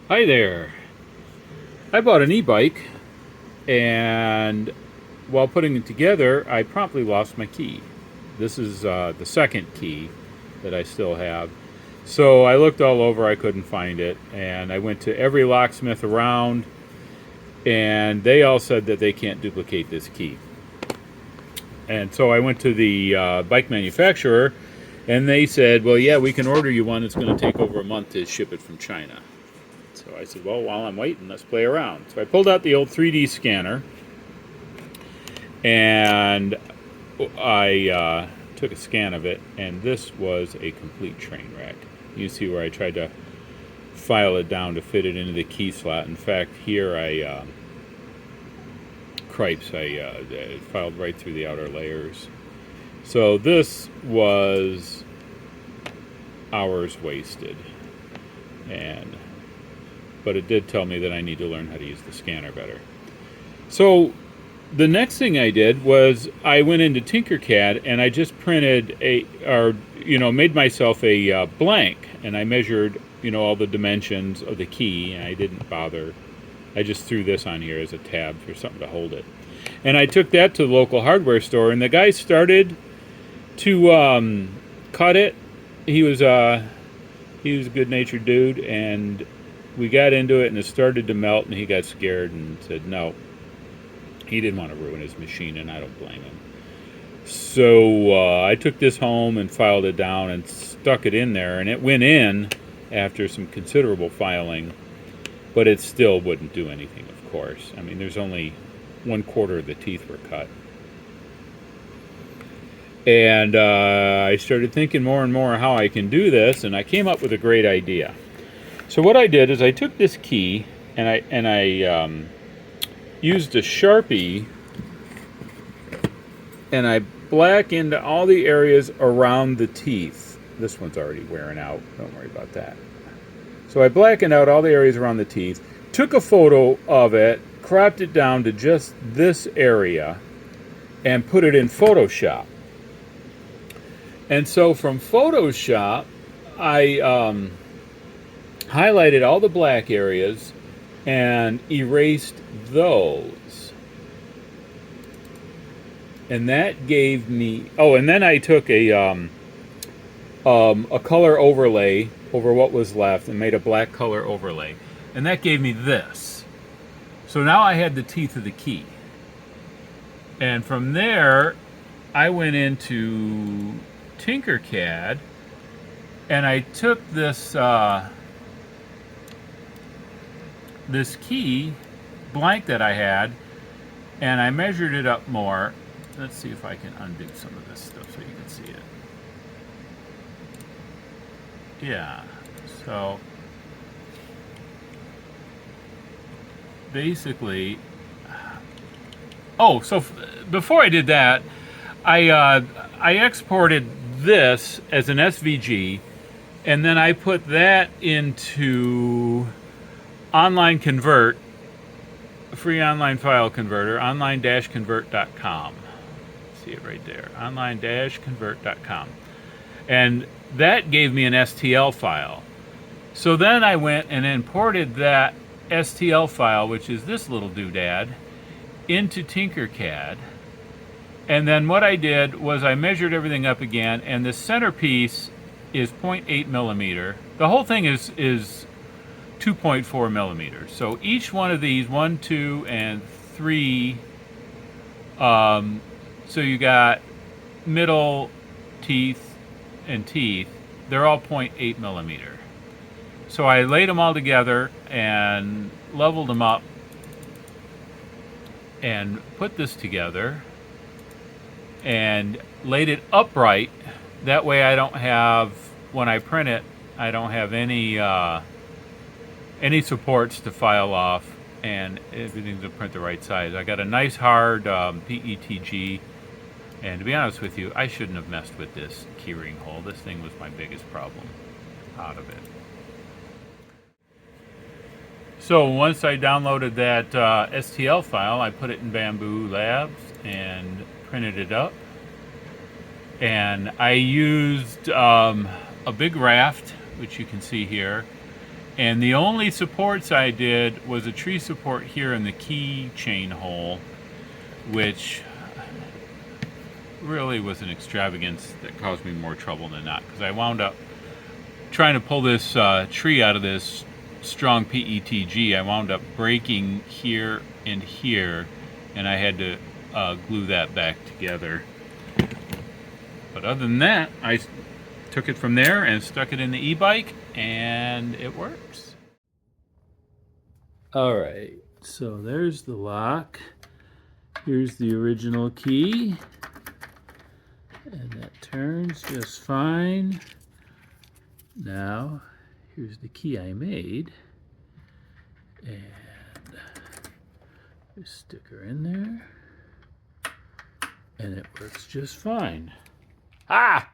Hi there. I bought an e-bike, and while putting it together, I promptly lost my key. This is the second key that I still have. So I looked all over, I couldn't find it, and I went to every locksmith around, and they all said that they can't duplicate this key. And so I went to the bike manufacturer, and they said, well, yeah, we can order you one. It's going to take over a month to ship it from China. So I said, well, while I'm waiting, let's play around. So I pulled out the old 3D scanner, and I took a scan of it, and this was a complete train wreck. You see where I tried to file it down to fit it into the key slot. In fact, here I filed right through the outer layers. So this was hours wasted, but it did tell me that I need to learn how to use the scanner better. So the next thing I did was I went into Tinkercad and I just printed made myself a blank, and I measured, all the dimensions of the key, and I didn't bother. I just threw this on here as a tab for something to hold it. And I took that to the local hardware store, and the guy started to cut it. He was a good-natured dude, and we got into it, and it started to melt, and he got scared and said no. He didn't want to ruin his machine, and I don't blame him. So I took this home and filed it down and stuck it in there, and it went in after some considerable filing, but it still wouldn't do anything, of course. I mean, there's only 1/4 of the teeth were cut. And I started thinking more and more how I can do this, and I came up with a great idea. So what I did is I took this key and I used a Sharpie, and I blackened all the areas around the teeth. This one's already wearing out. Don't worry about that. So I blackened out all the areas around the teeth, took a photo of it, cropped it down to just this area, and put it in Photoshop. And so from Photoshop, I highlighted all the black areas and erased those. And that gave me... Oh, and then I took a color overlay over what was left and made a black color overlay. And that gave me this. So now I had the teeth of the key. And from there, I went into Tinkercad, and I took this this key blank that I had, and I measured it up more. Let's see if I can undo some of this stuff so you can see it. Yeah, so basically, before I did that, I exported this as an SVG, and then I put that into online convert, free online file converter, online-convert.com. See it right there, online-convert.com. And that gave me an STL file. So then I went and imported that STL file, which is this little doodad, into Tinkercad. And then what I did was I measured everything up again, and the centerpiece is 0.8 millimeter. The whole thing is 2.4 millimeters. So each one of these, 1, 2, and 3, so you got middle teeth and teeth, they're all 0.8 millimeter. So I laid them all together and leveled them up and put this together and laid it upright. That way I don't have, when I print it, I don't have any supports to file off, and everything's to print the right size. I got a nice hard PETG, and to be honest with you, I shouldn't have messed with this keyring hole. This thing was my biggest problem out of it. So once I downloaded that STL file, I put it in Bambulab and printed it up. And I used a big raft, which you can see here, And the only supports I did was a tree support here in the key chain hole, which really was an extravagance that caused me more trouble than not, because I wound up trying to pull this tree out of this strong PETG. I wound up breaking here and here, and I had to glue that back together. But other than that, I took it from there and stuck it in the e-bike, and it works. All right, so there's the lock. Here's the original key, and that turns just fine. Now, here's the key I made, and just stick her in there, and it works just fine. Ah!